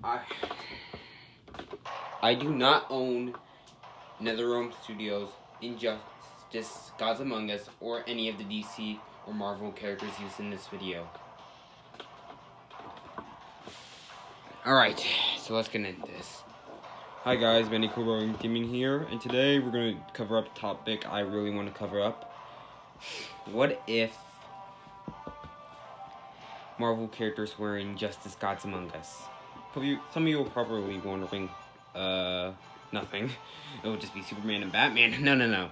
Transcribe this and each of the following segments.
I do not own NetherRealm Studios, Injustice, Gods Among Us, or any of the DC or Marvel characters used in this video. Alright, so let's get into this. Hi guys, Benny Kubo Gaming here, and today we're going to cover up a topic I really want to cover up. What if Marvel characters were in Justice Gods Among Us? Some of you are probably wondering, nothing. It would just be Superman and Batman. No.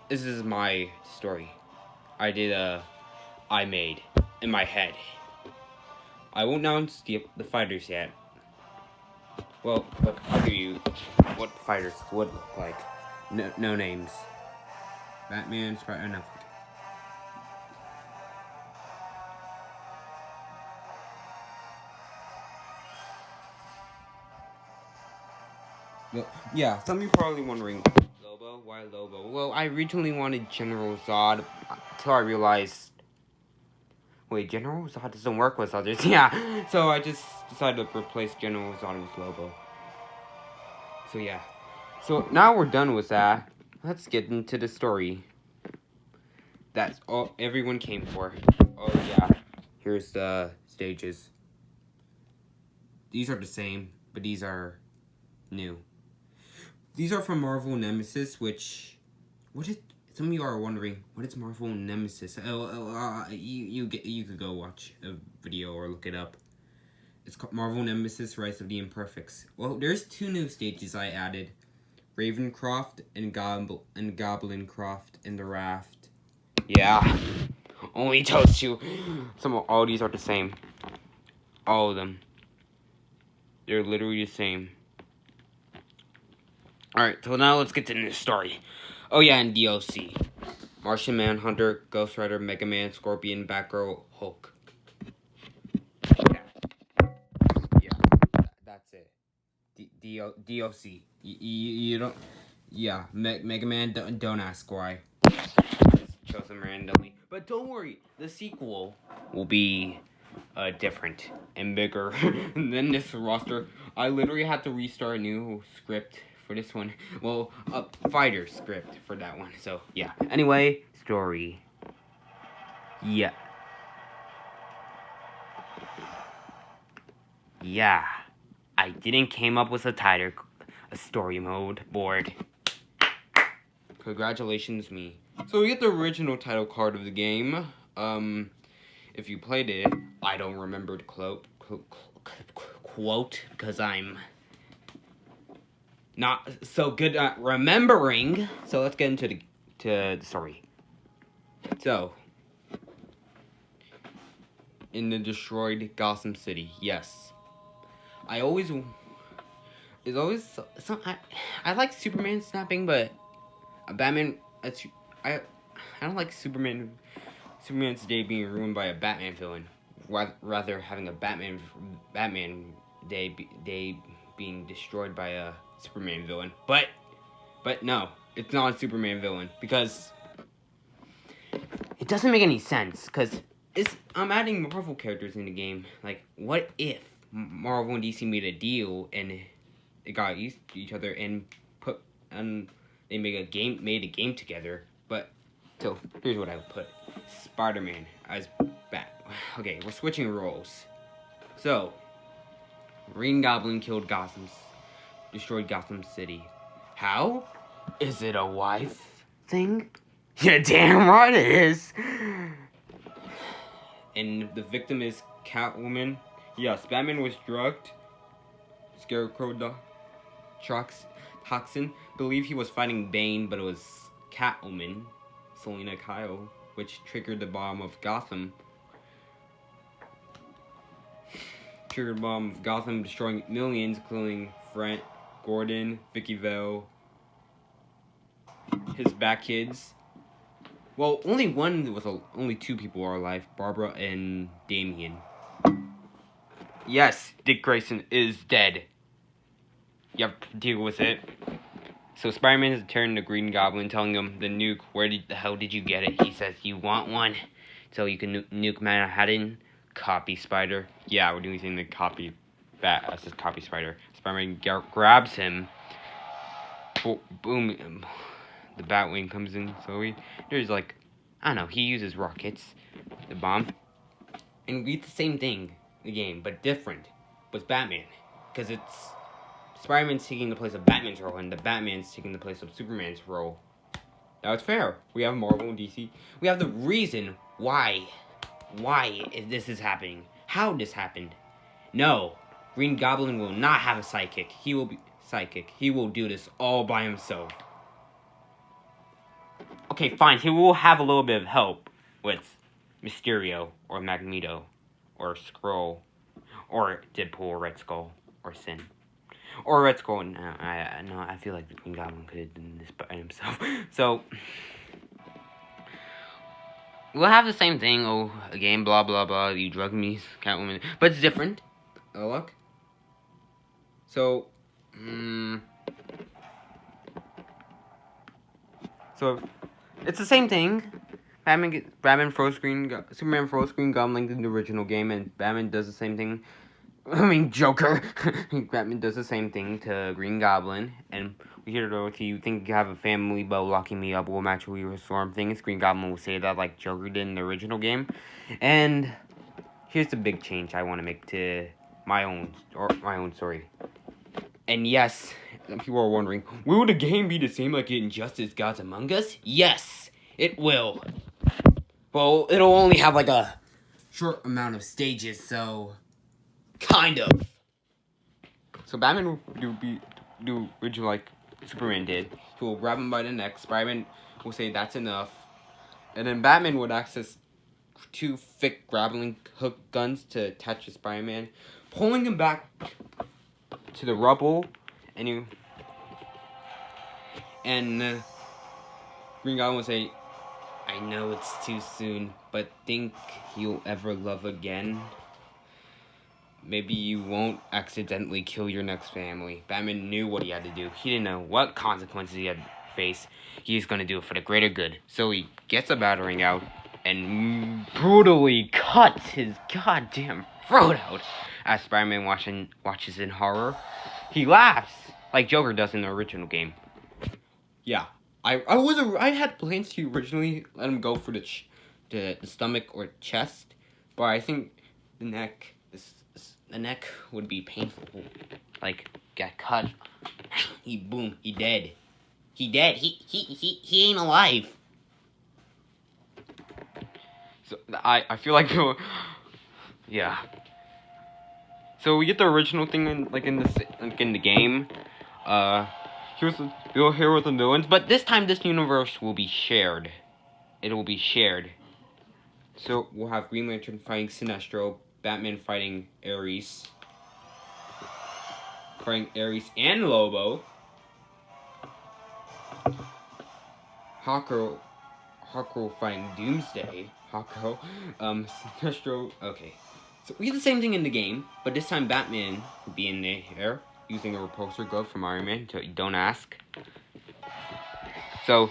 This is my story. I made in my head. I won't announce the fighters yet. Well, look, I'll give you what fighters would look like. No names. Batman, Spider-Man, no. Well, yeah, some of you are probably wondering, Lobo? Why Lobo? Well, I originally wanted General Zod until I realized, wait, General Zod doesn't work with others. Yeah, so I just decided to replace General Zod with Lobo. So yeah. So now we're done with that. Let's get into the story. That's all everyone came for. Oh yeah. Here's the stages. These are the same, but these are new. These are from Marvel Nemesis, which... some of you are wondering, what is Marvel Nemesis? You could go watch a video or look it up. It's called Marvel Nemesis, Rise of the Imperfects. Well, there's 2 new stages I added. Ravencroft and Goblincroft in the Raft. Yeah. Only those 2. All these are the same. All of them. They're literally the same. Alright, so now let's get to the story. Oh yeah, and DLC. Martian Manhunter, Ghost Rider, Mega Man, Scorpion, Batgirl, Hulk. Yeah, that's it. DLC. You don't... Yeah, Mega Man, don't ask why. Just chose them randomly. But don't worry, the sequel will be different and bigger than this roster. I literally had to restart a new script for this one. Well, fighter script for that one. So, yeah. Anyway, story. Yeah. Yeah. I didn't came up with a story mode board. Congratulations, me. So we get the original title card of the game. If you played it, I don't remember the quote because I'm not so good at remembering. So let's get into the story. So, in the destroyed Gotham City, yes. I like Superman snapping, but Batman. I don't like Superman's day being ruined by a Batman villain. Rather having a Batman day being destroyed by a Superman villain. But no, it's not a Superman villain because it doesn't make any sense. Because I'm adding Marvel characters in the game. Like, what if Marvel and DC made a deal and they got used to each other and they made a game together? But so here's what I would put: Spider-Man as Bat. Okay, we're switching roles. So, Green Goblin destroyed Gotham City. How? Is it a wife thing? Yeah, damn right it is. And the victim is Catwoman. Yes, Batman was drugged. Scarecrow toxin. Believe he was fighting Bane, but it was Catwoman, Selena Kyle, which triggered the bomb of Gotham. Triggered bomb of Gotham, destroying millions, including Brent, Gordon, Vicky Vale, his Bat Kids. Well, only 2 people are alive, Barbara and Damian. Yes, Dick Grayson is dead. You have to deal with it. So Spider-Man has turned to Green Goblin, telling him the nuke. Where the hell did you get it? He says, you want one? So you can nuke Manhattan? Copy, Spider. Yeah, we're doing something to copy As his copy spider. Spider-Man grabs him. Boom. The Batwing comes in slowly. There's like, I don't know. He uses rockets, the bomb, and we get the same thing in the game, but different with Batman, because it's Spider-Man's taking the place of Batman's role, and the Batman's taking the place of Superman's role. Now it's fair. We have Marvel and DC. We have the reason why this is happening. How this happened. No, Green Goblin will not have a sidekick. He will be psychic. He will do this all by himself. Okay, fine. He will have a little bit of help with Mysterio or Magneto or Skrull or Deadpool or Red Skull or Sin. Or Red Skull. No, I feel like the Green Goblin could have done this by himself. So, we'll have the same thing. Oh, again, blah, blah, blah. You drug me, Catwoman. But it's different. Oh, look. So, So, it's the same thing. Batman froze Superman froze Green Goblin in the original game, and Batman does the same thing. Joker. Batman does the same thing to Green Goblin, and we hear though, if you think you have a family, but locking me up will actually restore things. Green Goblin will say that like Joker did in the original game, and here's the big change I want to make to my own story. And yes, people are wondering, will the game be the same like Injustice Gods Among Us? Yes, it will. Well, it'll only have like a short amount of stages, so kind of. So Batman will do original like Superman did. He will grab him by the neck. Spider-Man will say that's enough, and then Batman would access 2 thick grappling hook guns to attach to Spider-Man, pulling him back to the rubble, and Green Goblin would say, I know it's too soon, but think you'll ever love again? Maybe you won't accidentally kill your next family. Batman knew what he had to do. He didn't know what consequences he had to face. He's going to do it for the greater good. So he gets a battering out and brutally cuts his goddamn throat out. As Spider-Man watches in horror, he laughs like Joker does in the original game. Yeah, I had plans to originally let him go for the stomach or chest, but I think the neck would be painful. Like get cut, he dead. He dead. He ain't alive. So I feel like yeah. So we get the original thing in the game. You'll hear with the villains, but this time this universe will be shared. It will be shared. So we'll have Green Lantern fighting Sinestro, Batman fighting Ares and Lobo. Hawker fighting Doomsday. Sinestro. Okay. So we get the same thing in the game, but this time Batman will be in the air using a repulsor glove from Iron Man. Don't ask. So,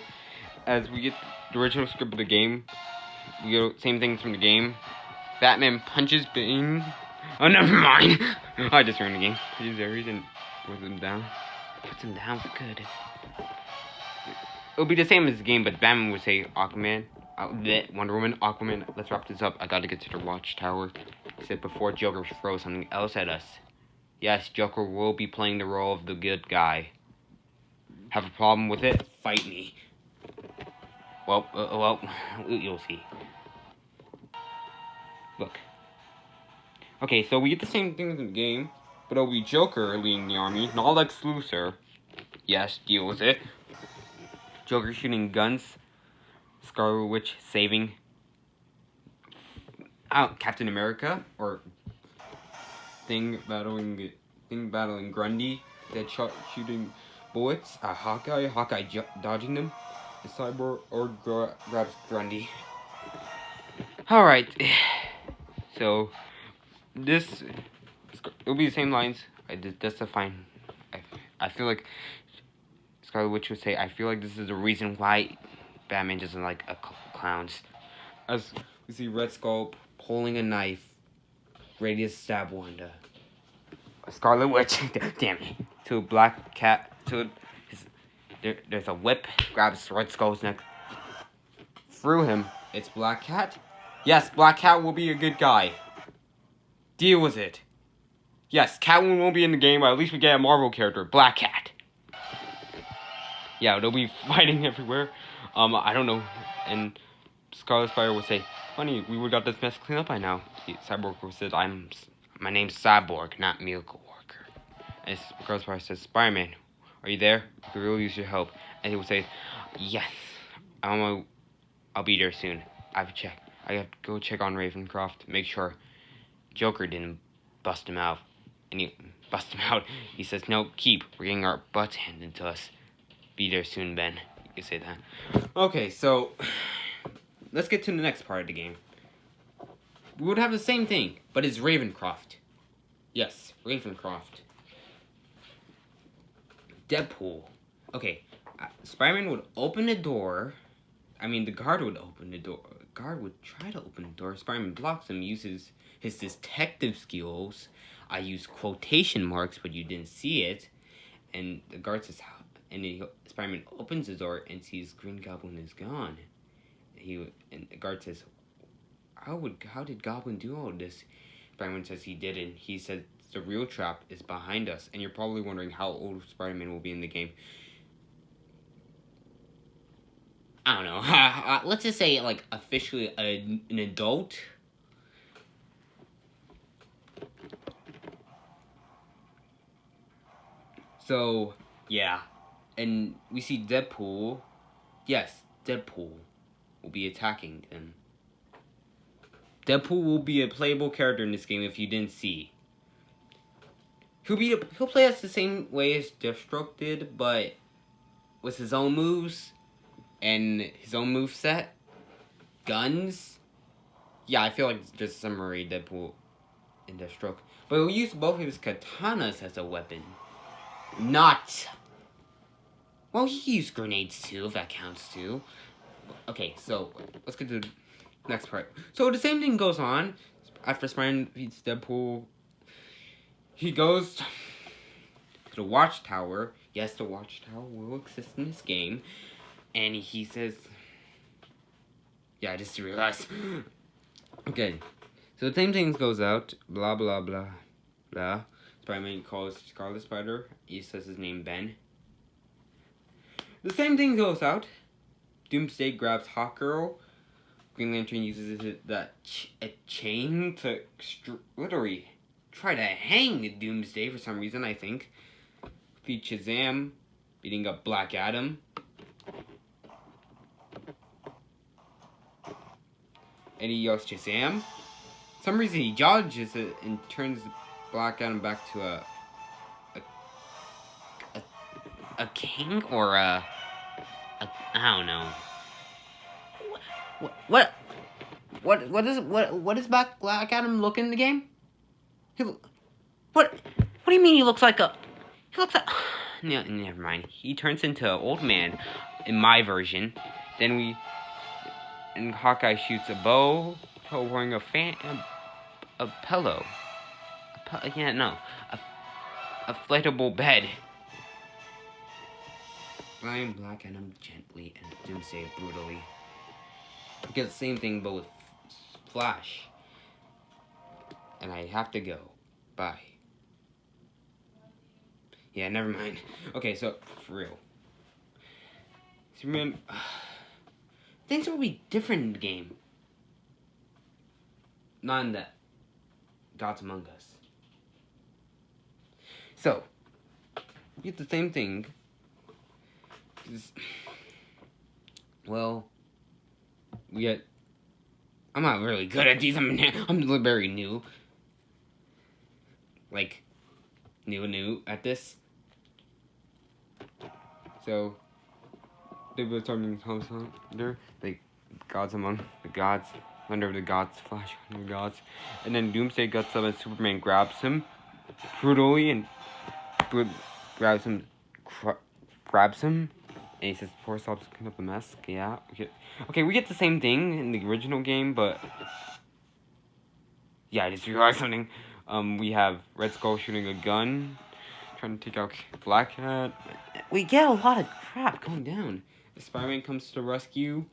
as we get the original script of the game, we get same things from the game. Batman punches Bane. Oh, never mind. I just ruined the game. Punches Ares and puts him down. Puts him down for good. It'll be the same as the game, but Batman would say, Aquaman, Wonder Woman, Aquaman, let's wrap this up. I gotta get to the watchtower. He said before Joker throws something else at us. Yes, Joker will be playing the role of the good guy. Have a problem with it? Fight me. Well, you'll see. Look. Okay, so we get the same things in the game, but it'll be Joker leading the army, not Lex Luthor. Yes, deal with it. Joker shooting guns. Scarlet Witch saving Captain America, or Thing battling Grundy, Deadshot shooting bullets. Hawkeye dodging them. The Cyborg grabs Grundy. Alright, so it'll be the same lines. That's the fine. I feel like Scarlet Witch would say, I feel like this is the reason why Batman doesn't like clowns. As we see Red Skull pulling a knife, ready to stab Wanda. Scarlet Witch. Damn it. To Black Cat. There's a whip. Grabs Red Skull's neck. Through him. It's Black Cat. Yes, Black Cat will be a good guy. Deal with it. Yes, Catwoman won't be in the game, but at least we get a Marvel character, Black Cat. Yeah, they'll be fighting everywhere. I don't know. And Scarlet Spider would say, "Funny, we would got this mess cleaned up by now." Cyborg says, "My name's Cyborg, not Miracle Worker." And Scarlet Spider says, "Spider-Man, are you there? I could really use your help." And he would say, "Yes, I'll be there soon. I have to go check on Ravencroft, make sure Joker didn't bust him out." And he says, "No, keep. We're getting our butts handed to us. Be there soon, Ben." You can say that. Okay, so let's get to the next part of the game. We would have the same thing, but it's Ravencroft. Yes, Ravencroft. Deadpool. Okay, Spider-Man would open the door. I mean, the guard would open the door. The guard would try to open the door. Spider-Man blocks him, uses his detective skills. I use quotation marks, but you didn't see it. And the guard says, and then Spider-Man opens the door and sees Green Goblin is gone. And the guard says, how did Goblin do all this? Spider-Man says he didn't. He said the real trap is behind us. And you're probably wondering how old Spider-Man will be in the game. I don't know. Let's just say, like, officially an adult. So, yeah. And we see Deadpool. Yes, Deadpool will be attacking them. Deadpool will be a playable character in this game if you didn't see. He'll play us the same way as Deathstroke did, but with his own moves and his own moveset. Guns. Yeah, I feel like it's just summary Deadpool and Deathstroke. But he'll use both of his katanas as a weapon. Not. Well, he used grenades too, if that counts too. Okay, so let's get to the next part. So the same thing goes on after Spider-Man beats Deadpool. He goes to the Watchtower. Yes, the Watchtower will exist in this game. And he says, yeah, I just realized. Okay, so the same thing goes out. Blah, blah, blah, blah. Spider-Man calls Scarlet Spider. He says his name, Ben. The same thing goes out. Doomsday grabs Hawkgirl. Green Lantern uses a chain to literally try to hang the Doomsday for some reason, I think. Feed Shazam beating up Black Adam. And he yells Shazam. For some reason he dodges it and turns Black Adam back to a king or I don't know. What does Black Adam look in the game? What do you mean he looks like no, never mind. He turns into an old man in my version. Then Hawkeye shoots a bow wearing a pillow. A inflatable bed. Flying Black Adam gently and Doomsday brutally. We get the same thing but with Flash. And I have to go. Bye. Yeah, never mind. Okay, so, for real. Superman... things will be different in the game. Not in that. Gods Among Us. So, we get the same thing. Well, we get... I'm not really good at these. I'm very new. Like, new at this. So, they were talking under, like, gods among the gods, under the gods, Flash under the gods. And then Doomsday gets up and Superman grabs him brutally and grabs him. And he says, "Poor Sob's clean up the mess." Yeah. Okay, we get the same thing in the original game, but yeah, I just realized something. We have Red Skull shooting a gun, trying to take out Black Cat. We get a lot of crap going down. Spider-Man comes to the rescue.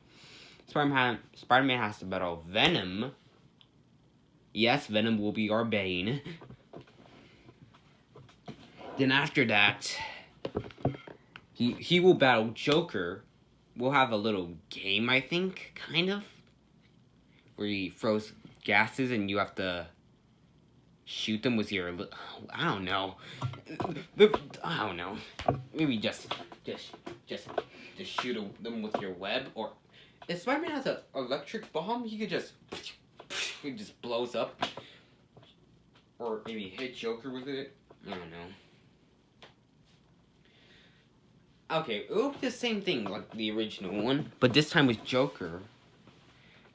Spider-Man has to battle Venom. Yes, Venom will be our bane. Then after that, he will battle Joker. We'll have a little game, I think, kind of, where he throws gases and you have to shoot them with your. I don't know. I don't know. Maybe just shoot them with your web, or if Spider-Man has an electric bomb, he could just it just blows up, or maybe hit Joker with it. I don't know. Okay, it will be the same thing like the original one, but this time with Joker.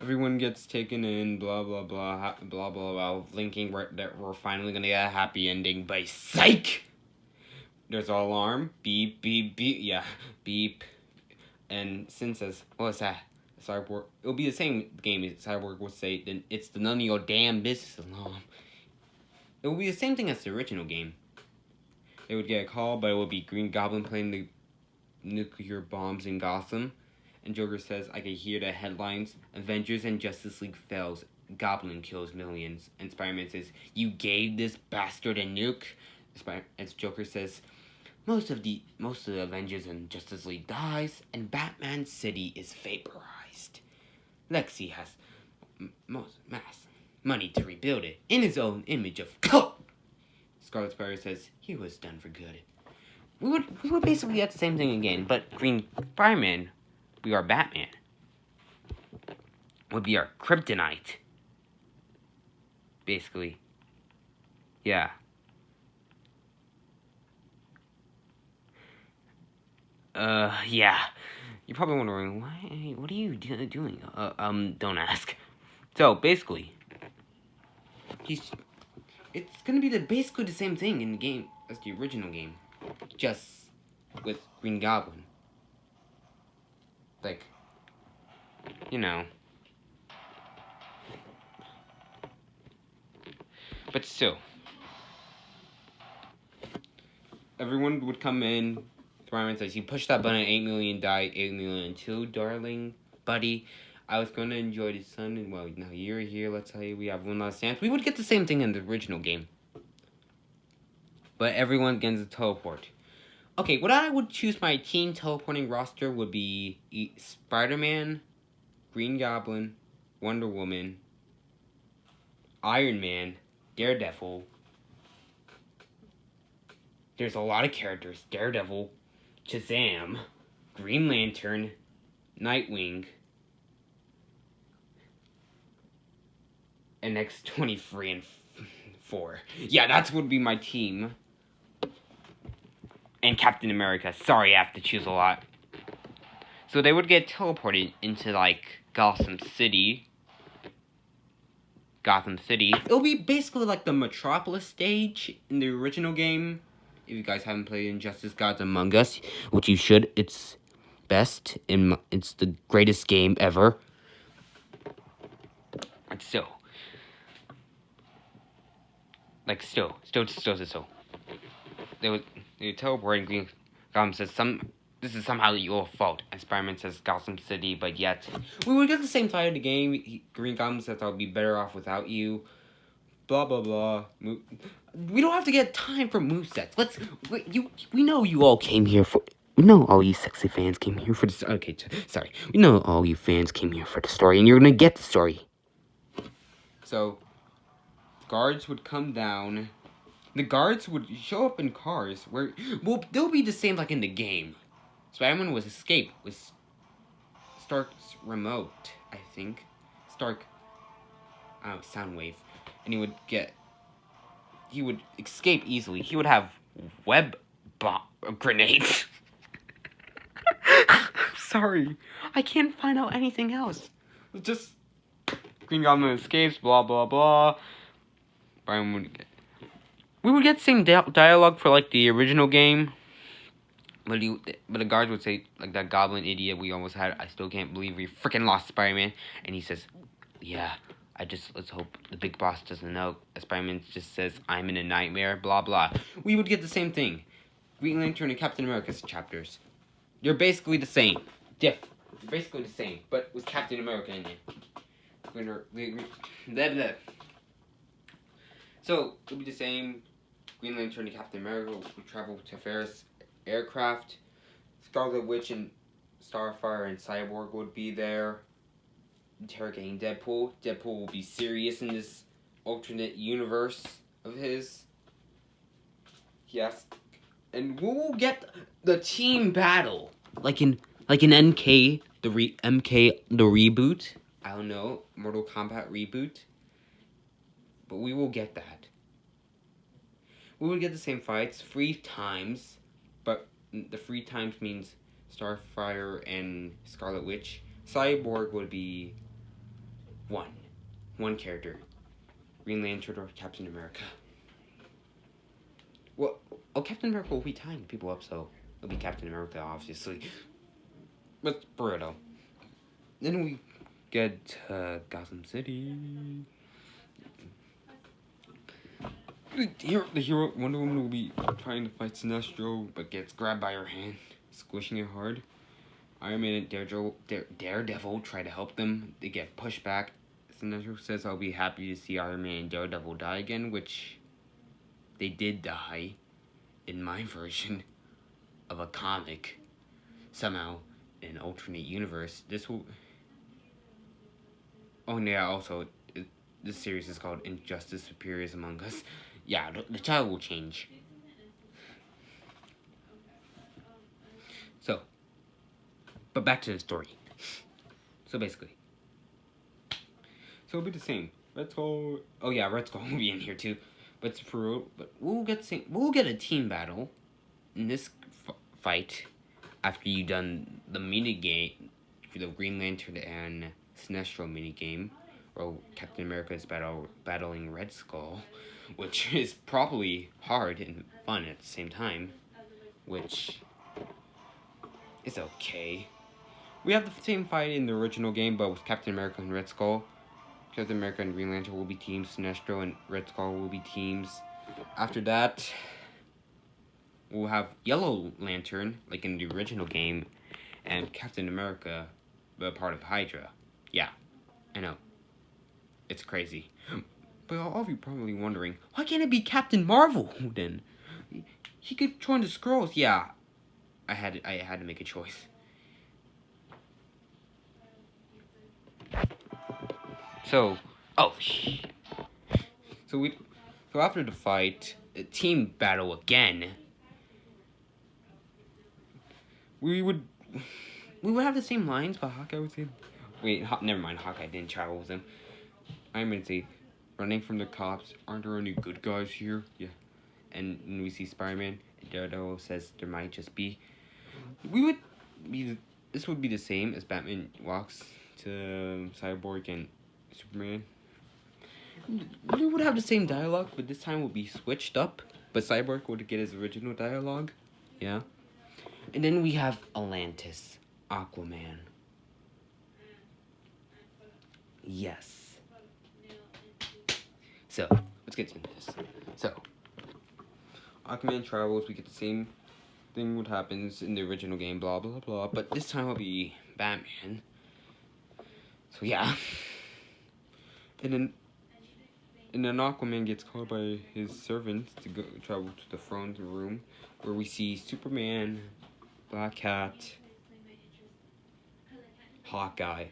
Everyone gets taken in, blah blah blah, blah blah blah, thinking that we're finally gonna get a happy ending, but psych! There's an alarm, beep beep beep, yeah, beep, and Sin says, "What's that?" Cyborg. It'll be the same game. Cyborg would say, "Then it's the none of your damn business alarm." It will be the same thing as the original game. They would get a call, but it would be Green Goblin playing the nuclear bombs in Gotham. And Joker says, I can hear the headlines. Avengers and Justice League fails. Goblin kills millions. And Spider-Man says, you gave this bastard a nuke? As Joker says, most of the Avengers and Justice League dies, and Batman City is vaporized. Lexi has mass money to rebuild it in his own image of cult. Scarlet Spider says, he was done for good. We would basically get the same thing again, but Green Spider-Man, we are Batman, would be our kryptonite. Basically. Yeah. Yeah. You're probably wondering, what are you doing? Don't ask. So, basically, it's gonna be basically the same thing in the game as the original game. Just with Green Goblin. Like, you know. But still. Everyone would come in. Spider-Man says, you push that button, 8 million die, 8 million too, darling, buddy. I was going to enjoy the sun, and well, now you're here, let's tell you, we have one last chance. We would get the same thing in the original game. But everyone gets a teleport. Okay, what I would choose my team teleporting roster would be Spider-Man, Green Goblin, Wonder Woman, Iron Man, Daredevil. There's a lot of characters. Daredevil, Shazam, Green Lantern, Nightwing, and X-23 and 4. Yeah, that would be my team. And Captain America. Sorry, I have to choose a lot. So they would get teleported into, like, Gotham City. It'll be basically like the Metropolis stage in the original game. If you guys haven't played Injustice Gods Among Us, which you should, it's best. It's the greatest game ever. So. Like, still. They would teleport and Green Goblin says, this is somehow your fault. And Spider-Man says Gotham City, but yet we would get the same side of the game. Green Goblin says I'll be better off without you. Blah blah blah. We don't have to get time for movesets. We know you all came here for. We know all you sexy fans came here for the. Okay, sorry. We know all you fans came here for the story, and you're gonna get the story. So, guards would come down. The guards would show up in cars where, well, they'll be the same like in the game. Spider-Man was escape with Stark's remote, I think. Soundwave. And he would escape easily. He would have web grenades. Sorry. I can't find out anything else. Just Green Goblin escapes, blah, blah, blah. We would get the same dialogue for, like, the original game. But the guards would say, like, that goblin idiot we almost had, I still can't believe we freaking lost Spider-Man. And he says, yeah, let's hope the big boss doesn't know. Spider-Man just says, I'm in a nightmare, blah blah. We would get the same thing. Green Lantern and Captain America's chapters. They're basically the same. They're basically the same, but with Captain America in it. Blah, blah. So, it'll be the same. Green Lantern and Captain America will travel to Ferris aircraft. Scarlet Witch and Starfire and Cyborg would be there, interrogating Deadpool. Deadpool will be serious in this alternate universe of his. Yes. And we will get the team battle. Like in MK, MK, the reboot. I don't know, Mortal Kombat reboot. But we will get that. We will get the same fights 3 times, but the 3 times means Starfire and Scarlet Witch. Cyborg would be one character. Green Lantern or Captain America. Well, Captain America will be tying people up, so it'll be Captain America, obviously. But Burrito. Then we get Gotham City. The hero Wonder Woman will be trying to fight Sinestro, but gets grabbed by her hand, squishing it hard. Iron Man and Daredevil try to help them. They get pushed back. Sinestro says, I'll be happy to see Iron Man and Daredevil die again, which they did die in my version of a comic. Somehow, in an alternate universe, this will... Oh, yeah, also, this series is called Injustice Superiors Among Us. Yeah, the title will change. So, but back to the story. So basically, it'll be the same. Red Skull. Oh yeah, Red Skull will be in here too. But we'll get a team battle in this fight after you've done the mini game for the Green Lantern and Sinestro mini game, where Captain America is battling Red Skull, which is probably hard and fun at the same time, which is okay. We have the same fight in the original game, but with Captain America and Red Skull. Captain America and Green Lantern will be teams. Sinestro and Red Skull will be teams. After that, we'll have Yellow Lantern, like in the original game, and Captain America, but part of Hydra. Yeah, I know. It's crazy. But all of you probably wondering, why can't it be Captain Marvel then? He could join the Skrulls. Yeah, I had to make a choice. So after the fight, team battle again. We would have the same lines, but Hawkeye would say, wait, never mind. Hawkeye didn't travel with him. I'm gonna say, running from the cops. Aren't there any good guys here? Yeah. And when we see Spider-Man, Daredevil says there might just be. This would be the same as Batman walks to Cyborg and Superman. We would have the same dialogue, but this time would be switched up. But Cyborg would get his original dialogue. Yeah. And then we have Atlantis, Aquaman. Yes. So, let's get into this. So, Aquaman travels, we get the same thing what happens in the original game, blah, blah, blah. But this time it'll be Batman. So, yeah. And then Aquaman gets called by his servants to go travel to the front room, where we see Superman, Black Cat, Hawkeye.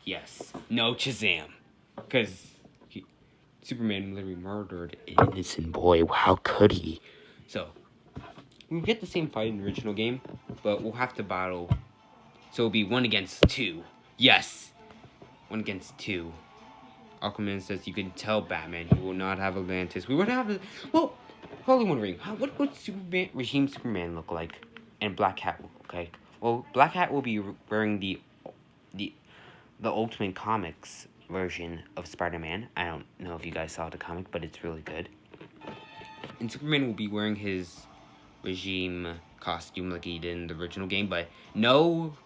Yes, no Shazam, because Superman literally murdered an innocent boy. How could he? So, we'll get the same fight in the original game, but we'll have to battle. So it'll be 1 against 2. Yes, 1 against 2. Aquaman says you can tell Batman he will not have Atlantis. We would have well, probably wondering, what would Superman look like? And Black Cat will look like? Well, Black Cat will be wearing the Ultimate Comics version of Spider-Man. I don't know if you guys saw the comic, but it's really good. And Superman will be wearing his regime costume like he did in the original game, but no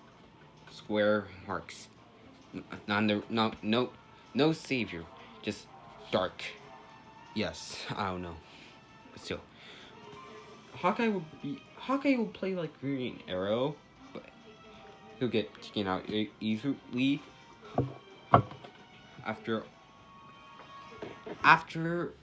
square marks. No savior, just dark. Yes, I don't know, but still, Hawkeye will play like Green Arrow, but he'll get taken out easily after after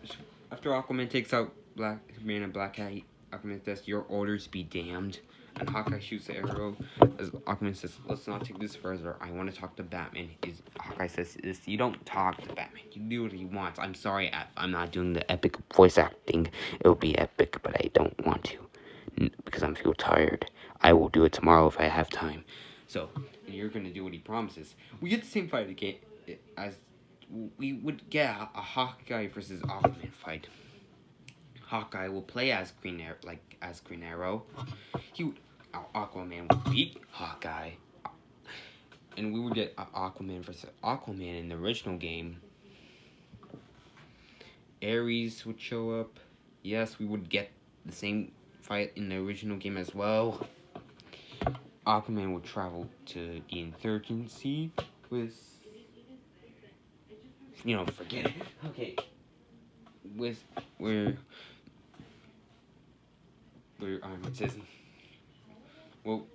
after Aquaman takes out Black Man and Black Cat. Aquaman says, "Your orders be damned." And Hawkeye shoots the arrow. As Aquaman says, "Let's not take this further. I want to talk to Batman." Hawkeye says, "You don't talk to Batman. You do what he wants." I'm sorry, I'm not doing the epic voice acting. It will be epic, but I don't want to because I feel tired. I will do it tomorrow if I have time. So, you're gonna do what he promises. We get the same fight again as we would get a Hawkeye versus Aquaman fight. Hawkeye will play as Green Arrow. Aquaman would beat Hawkeye, and we would get Aquaman versus Aquaman in the original game. Ares would show up. Yes, we would get the same fight in the original game as well. Aquaman would travel to the insurgency with, forget it. Okay, with where it says, well,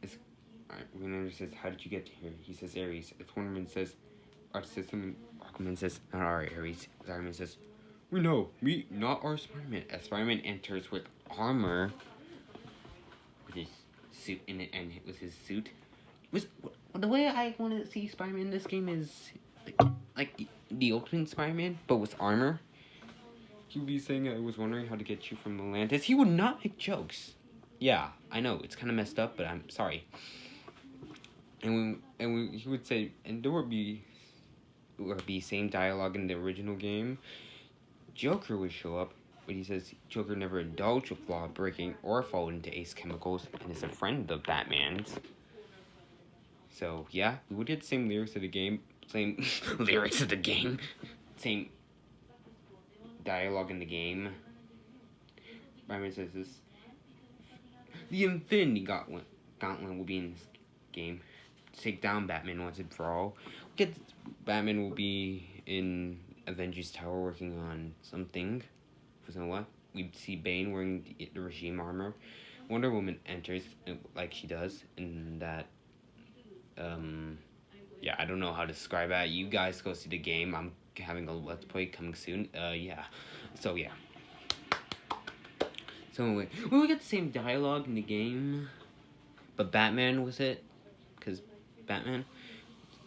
it's Leonardo says, "How did you get here?" He says, "Ares." If Wonderman says, Aquaman says, "Not our Ares." Spider-Man says, "We know, not our Spider-Man." As Spider-Man enters with armor, with his suit in it, and with his suit, the way I want to see Spider-Man in this game is like the Ultimate Spider-Man, but with armor. He would be saying, "I was wondering how to get you from Atlantis." He would not make jokes. Yeah, I know it's kind of messed up, but I'm sorry. He would say, and there would be same dialogue in the original game. Joker would show up, but he says Joker never indulged with law breaking or fall into Ace Chemicals, and is a friend of Batman's. So yeah, we would get the same lyrics of the game, same lyrics of the game, same dialogue in the game. Batman says this. The Infinity Gauntlet will be in this game to take down Batman once and for all. Batman will be in Avengers Tower working on something. For what? We see Bane wearing the regime armor. Wonder Woman enters like she does, and that. Yeah, I don't know how to describe that. You guys go see the game. I'm having a let's play coming soon. Yeah. So yeah. So anyway, we get the same dialogue in the game, but Batman was it, because Batman,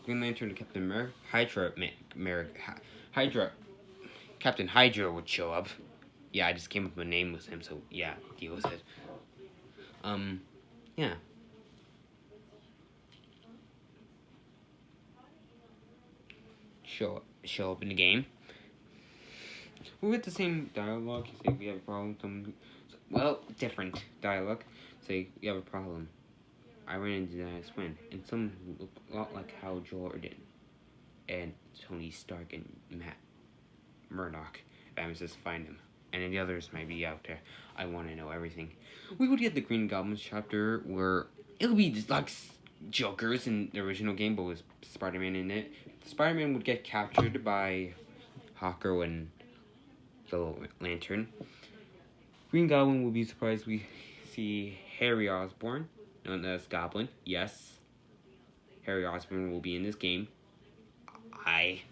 Green Lantern, and Captain America, Captain Hydra would show up. Yeah, I just came up with a name with him, so yeah, deal with it. Yeah. Show up in the game. We get the same dialogue. Say we have a problem. Well, different dialogue. Say we have a problem. I ran into that swim, and some look a lot like Hal Jordan and Tony Stark and Matt Murdock. Batman says, "Find him." And then the others might be out there. I want to know everything. We would get the Green Goblins chapter where it would be just like Jokers in the original game, but with Spider-Man in it. Spider-Man would get captured by Hawker and Yellow Lantern. Green Goblin will be surprised we see Harry Osborn, known as Goblin. Yes, Harry Osborn will be in this game. I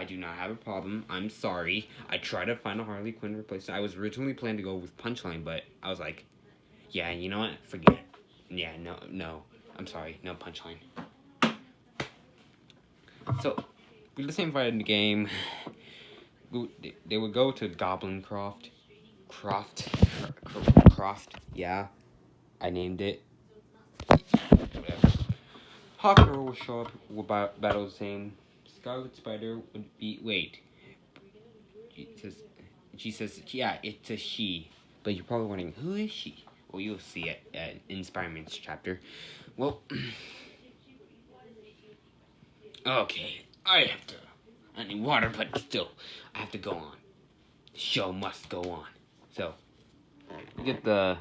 do not have a problem. I'm sorry. I tried to find a Harley Quinn replacement. I was originally planning to go with Punchline, but I was like, yeah, you know what? Forget it. Yeah, no. I'm sorry. No Punchline. So, we did the same fight in the game. They would go to Goblin Croft. Croft. Yeah, I named it. Whatever. Hawker will show up. Will battle the same. Scarlet Spider would be. Wait. She says, yeah, it's a she. But you're probably wondering, who is she? Well, you'll see it in Spider-Man's chapter. Well, okay, I need water, but still, I have to go on. The show must go on. So, we get the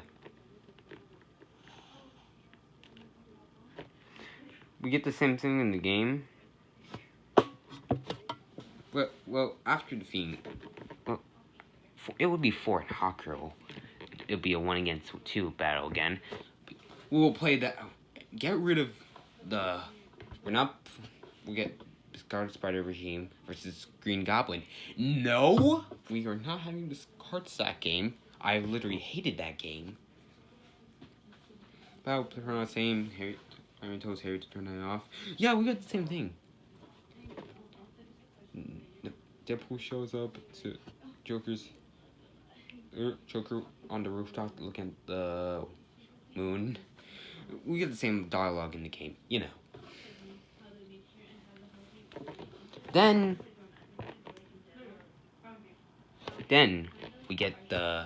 same thing in the game. Well, after defeating, well, it would be Fort Hawkerville. It'll be a 1-against-2 battle again. We will play that. Get rid of the. We get Scarlet Spider Regime versus Green Goblin. No, we are not having this card stack game. I literally hated that game. Battle turn on same. Harry told Harry to turn that off. Yeah, we got the same thing. Deadpool shows up to Joker on the rooftop looking at the moon. We get the same dialogue in the game, you know. Then we get the.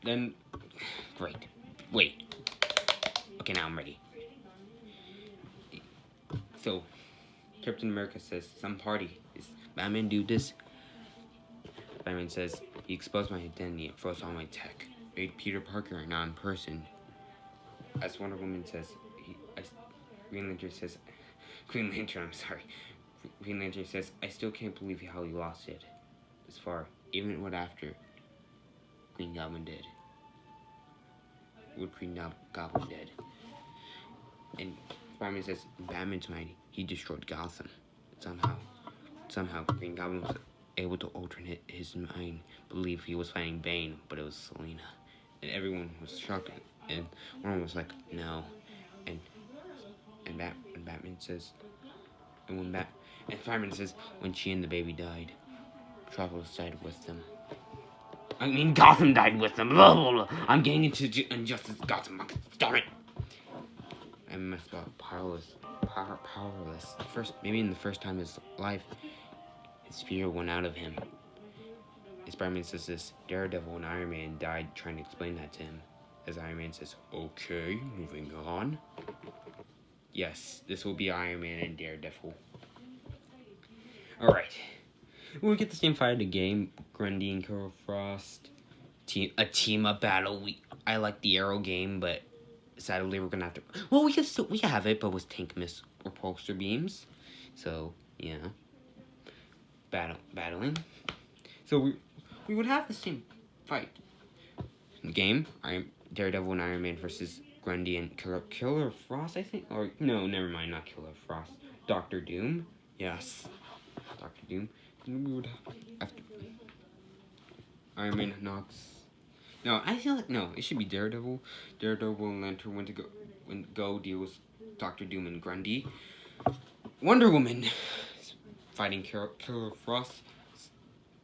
Then great. Wait. Okay, now I'm ready. So, Captain America says, some party. Is Batman do this? Batman says, he exposed my identity and froze all my tech. Made Peter Parker a non-person. As Wonder Woman says, Green Lantern says, Green Lantern says, I still can't believe how he lost it. This far, even what after Green Goblin did. With Green Goblin dead. And Batman says, Batman's mighty. He destroyed Gotham. Somehow, Green Goblin was able to alternate his mind, believe he was fighting Bane, but it was Selena. And everyone was shocked, and one was like, no. And Batman says, and Fireman says, when she and the baby died, Metropolis died with them. I mean, Gotham died with them. Blah, blah, blah. I'm getting into Injustice Gotham. Darn it. I messed up. Powerless. Maybe in the first time in his life, his fear went out of him. Spider-Man says this. Daredevil and Iron Man died trying to explain that to him. As Iron Man says, okay, moving on. Yes, this will be Iron Man and Daredevil. Alright. We get the same fight of the game. Grundy and Killer Frost. A team-up battle. I like the Arrow game, but sadly we're gonna have to. Well, we have it, but with tank miss repulsor beams. So yeah, battling. So we would have the same fight. In the game, Daredevil and Iron Man versus Grundy and Killer Frost, I think. Or no, never mind, not Killer Frost. Doctor Doom. Yes, Doctor Doom. And we would have to. Iron Man knocks. No, I feel like it should be Daredevil. Daredevil and Lantern went to go deal with Doctor Doom and Grundy. Wonder Woman is fighting Killer Frost.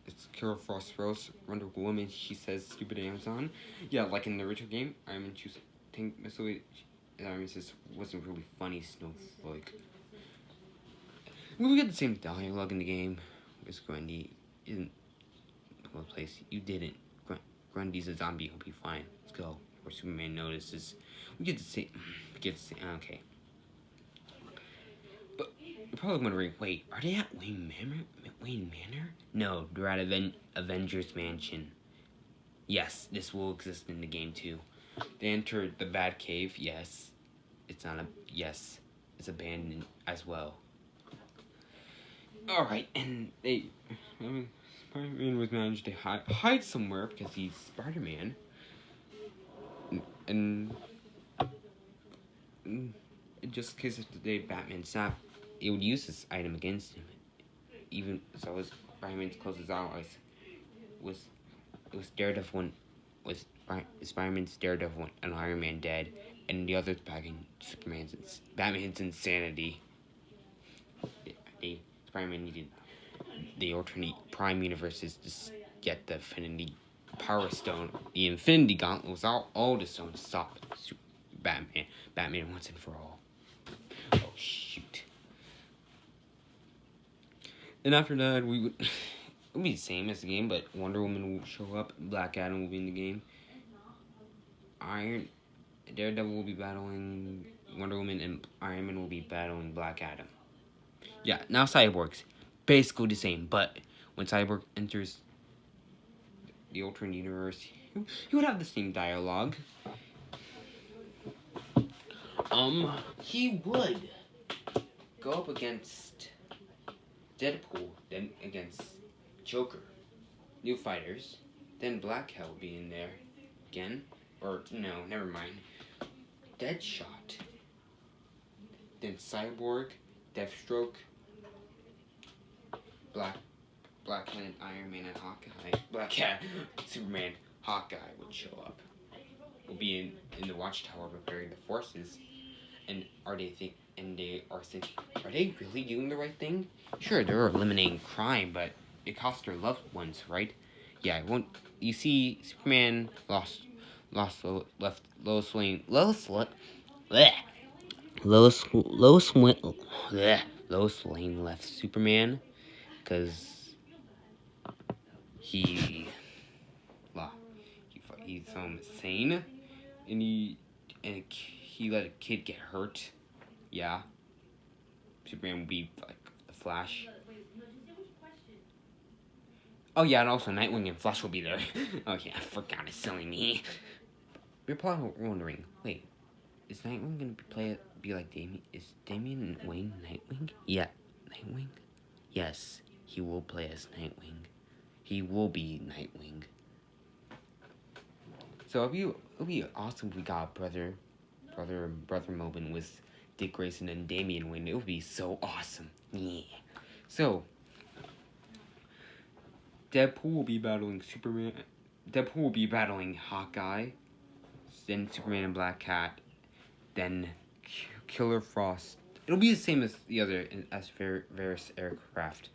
It's Killer Frost Rose. Wonder Woman. She says, "Stupid Amazon." Yeah, like in the original game, Iron Man chooses tank missile. Iron Man says, "Wasn't really funny, Snowflake." We get the same dialogue in the game. Miss Grundy isn't the place. You didn't. Grundy's a zombie. He'll be fine. Let's go. Or Superman notices. We get to see. Okay. But you're probably wondering, wait, are they at Wayne Manor? No, they're at Avengers Mansion. Yes, this will exist in the game too. They entered the Batcave. Yes, it's abandoned as well. All right, and Spider-Man was managed to hide somewhere because he's Spider-Man. And just in case of the day Batman stopped, it would use this item against him. Even so, as Spider-Man's closest allies was Spider-Man's Daredevil and Iron Man dead, and the others backing Batman's insanity. Spider-Man needed the alternate Prime universes to get the Infinity Power Stone. The Infinity Gauntlet was all the stone to stop Batman once and for all. Oh shoot! And after that, it would be the same as the game, but Wonder Woman will show up. Black Adam will be in the game. Daredevil will be battling Wonder Woman, and Iron Man will be battling Black Adam. Yeah, now Cyborg's basically the same, but when Cyborg enters the alternate universe, he would have the same dialogue. He would go up against Deadpool, then against Joker, new fighters, then Black Cat will be in there again, or no, never mind. Deadshot, then Cyborg, Deathstroke, Black Cat, and Iron Man, and Hawkeye. Black Cat, Superman, Hawkeye would show up. Will be in the Watchtower preparing the forces. And they are thinking, are they really doing the right thing? Sure, they're eliminating crime, but it costs their loved ones, right? Yeah, it won't. You see, Superman left Lois Lane. Lois Lane left Superman because he he's so insane, and he let a kid get hurt. Yeah, Superman would be like the Flash. Oh yeah, and also Nightwing and Flash will be there. Oh yeah, I forgot. It's silly me. You're probably wondering, wait, is Nightwing gonna be like Damian? Is Damian Wayne Nightwing? Yeah, Nightwing. Yes, he will play as Nightwing. He will be Nightwing. So it'd be awesome if we got brother Melvin with Dick Grayson and Damian Wayne. It would be so awesome. Yeah. So Deadpool will be battling Superman. Deadpool will be battling Hawkeye, then Superman and Black Cat, then Killer Frost. It'll be the same as the other as various aircraft.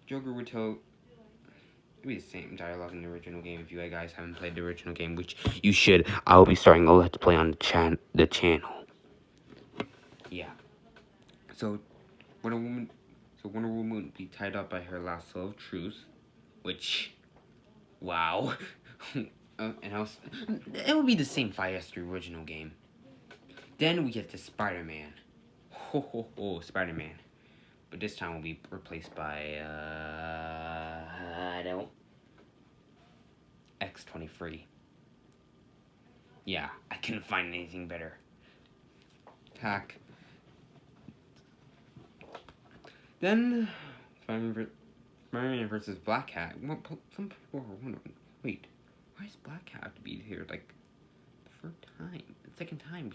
Joker would tell. It'll be the same dialogue in the original game. If you guys haven't played the original game, which you should, I will be starting a Let's Play on the channel. Yeah. So Wonder Woman would be tied up by her lasso of truth, which, wow. And also, it would be the same fight as the original game. Then we get to Spider-Man. Spider-Man. But this time will be replaced by, I don't... X-23. Yeah, I couldn't find anything better. Attack. Then, Spider-Man versus Black Cat. Some people are wondering, wait, why does Black Cat have to be here, like, the third time? The second time?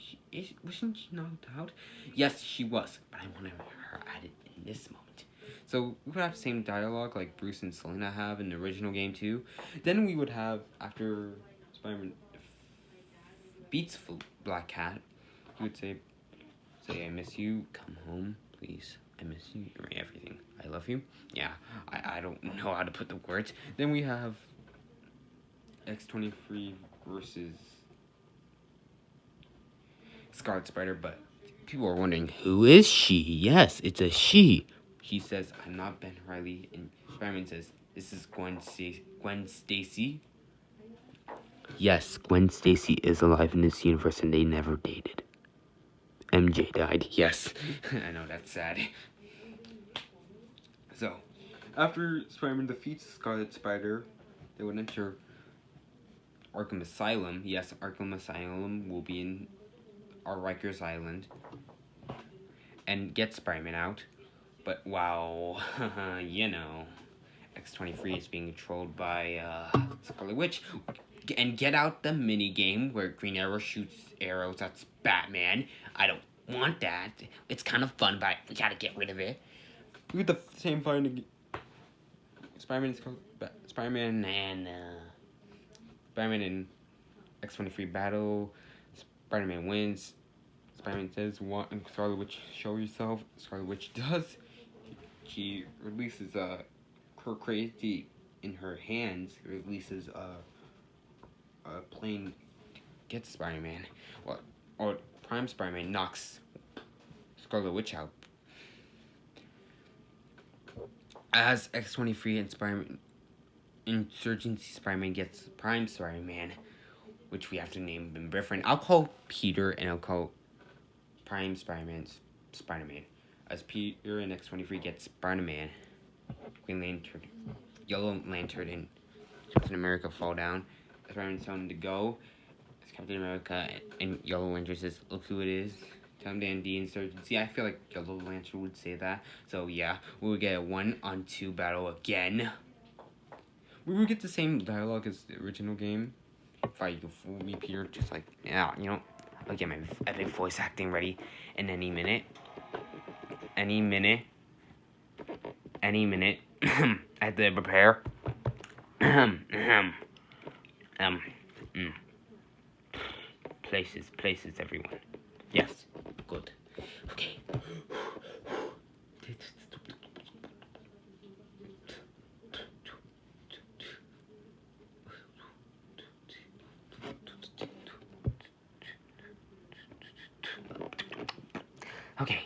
Wasn't she knocked out? Yes, she was, but I wanted her added in this moment. So, we would have the same dialogue like Bruce and Selena have in the original game, too. Then we would have, after Spider-Man beats Black Cat, he would say, I miss you, come home, please. I miss you, you're everything. I love you. Yeah, I don't know how to put the words. Then we have X-23 versus Scarlet Spider, but people are wondering, who is she? Yes, it's a she. She says, I'm not Ben Reilly, and Spider-Man says, this is Gwen Stacy. Yes, Gwen Stacy is alive in this universe, and they never dated. MJ died, yes. I know, that's sad. So, after Spider-Man defeats Scarlet Spider, they would enter Arkham Asylum. Yes, Arkham Asylum will be in Rikers Island and get Spider-Man out. But wow, you know, X-23 is being controlled by Scarlet Witch. And get out the mini game where Green Arrow shoots arrows at Batman. I don't want that. It's kind of fun, but we gotta get rid of it. We get the same fight again. Spider-Man and X-23 battle. Spider-Man wins. Spider-Man says, Scarlet Witch, show yourself. Scarlet Witch does. She releases her crazy in her hands. Releases a plane, gets Spider-Man. Or Prime Spider-Man knocks Scarlet Witch out. As X-23 and Spider-Man, Insurgency Spider-Man gets Prime Spider-Man, which we have to name him different. I'll call Peter and I'll call Prime Spider-Man Spider-Man. As Peter and X-23 get Spider-Man, Green Lantern, Yellow Lantern, and Captain America fall down. Spider-Man's telling him to go. Captain America and Yellow Lantern says, "Look who it is." Tom Dandy Insurgency. I feel like Yellow Lantern would say that. So yeah, we would get a 1-on-2 battle again. We would get the same dialogue as the original game. If I could fool me, Peter, just like, yeah, you know, I'll get my epic voice acting ready in any minute. Any minute. I have to prepare. Places, everyone. Yes, good. Okay. Okay.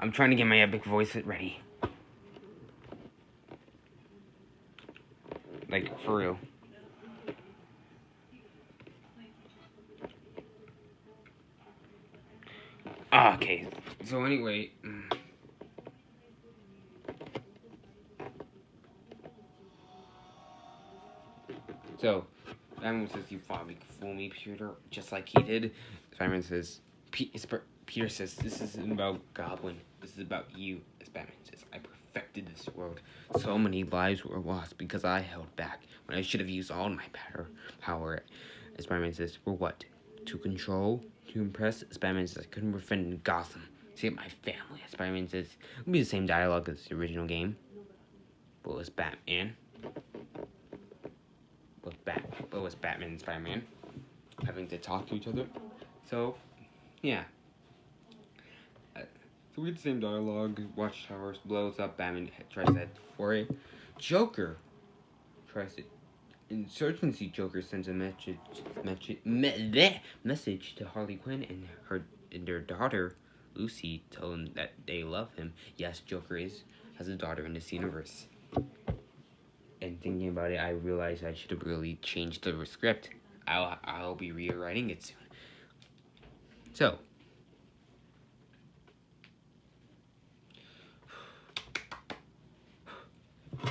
I'm trying to get my epic voice ready. Like, for real. Okay, so anyway. So, Spider-Man says, "You thought you could fool me, Peter," just like he did. Spider-Man says, Peter says, "This isn't about Goblin. This is about you." Spider-Man says, "I perfected this world. So many lives were lost because I held back when I should have used all my power." Spider-Man says, "For what? To control? To impress?" Spider-Man says, "I couldn't defend Gotham. Save my family." Spider-Man says, "It'll be the same dialogue as the original game. But it was Batman. But was Batman and Spider-Man having to talk to each other. So, yeah. So we get the same dialogue. Watchtower blows up. Batman tries to head for it. Joker tries to. Insurgency Joker sends a message to Harley Quinn and their daughter Lucy, telling them that they love him. Yes, Joker has a daughter in this universe. And thinking about it, I realized I should have really changed the script. I'll be rewriting it soon. So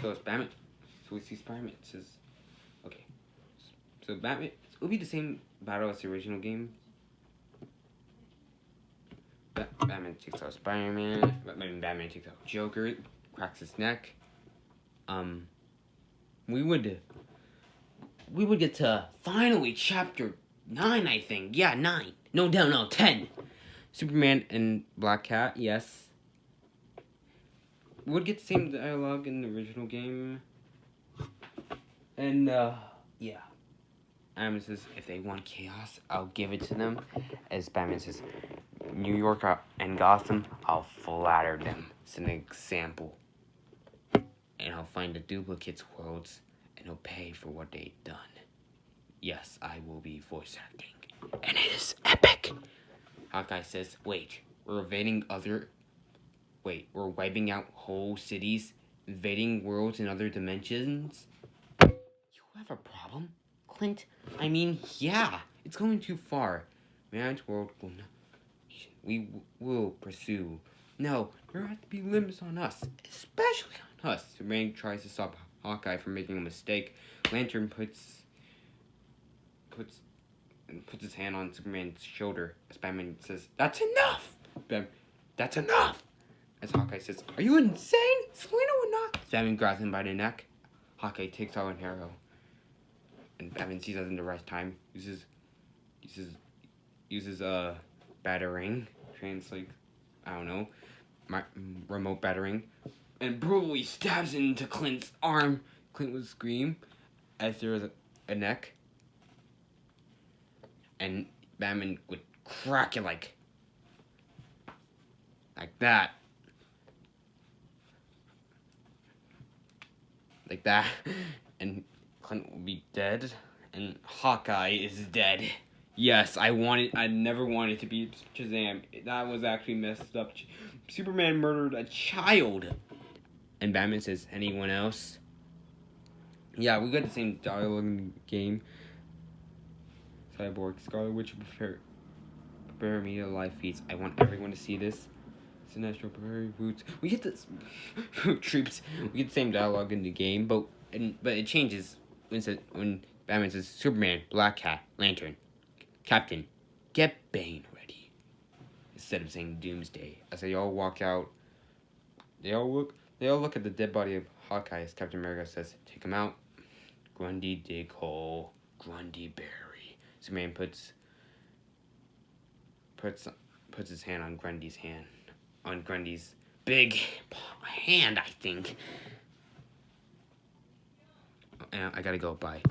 it's Batman. So we see Spider-Man. It says, okay. So Batman, it'll be the same battle as the original game. Batman takes out Spider-Man. Batman takes out Joker, cracks his neck. We would get to finally chapter 9, I think. Yeah, 9. No, 10. Superman and Black Cat, yes. We would get the same dialogue in the original game. And, yeah. Batman says, if they want chaos, I'll give it to them. As Batman says, New York and Gotham, I'll flatter them. It's an example. And I'll find the duplicates worlds, and I'll pay for what they've done. Yes, I will be voice acting. And it is epic. Hawkeye says, wait, we're wiping out whole cities, invading worlds in other dimensions? You have a problem, Clint? I mean, yeah, it's going too far. Man's world will not. We will pursue. No, there have to be limits on us, especially on us. Superman tries to stop Hawkeye from making a mistake. Lantern puts his hand on Superman's shoulder. As Batman says, "That's enough!" That's enough! As Hawkeye says, "Are you insane? Selena would not." Batman grabs him by the neck. Hawkeye takes out an arrow. And Batman sees that in the right time. Uses battering. Translate, I don't know. Remote battering. And brutally stabs into Clint's arm. Clint would scream as there was a neck. And Batman would crack it like that. Like that. And Clint will be dead. And Hawkeye is dead. Yes, I never wanted to be Shazam. That was actually messed up. Superman murdered a child. And Batman says, anyone else? Yeah, we got the same dialogue in the game. Cyborg, Scarlet Witch, prepare. Bear media live feeds. I want everyone to see this. It's a national prairie roots. We get this troops. We get the same dialogue in the game, but it changes when Batman says Superman, Black Cat, Lantern, Captain, get Bane ready. Instead of saying Doomsday, as they all walk out, they all look at the dead body of Hawkeye as Captain America says, "Take him out." Grundy dig hole. Grundy bury. Superman puts his hand on Grundy's hand. On Grundy's big hand, I think. I gotta go. Bye.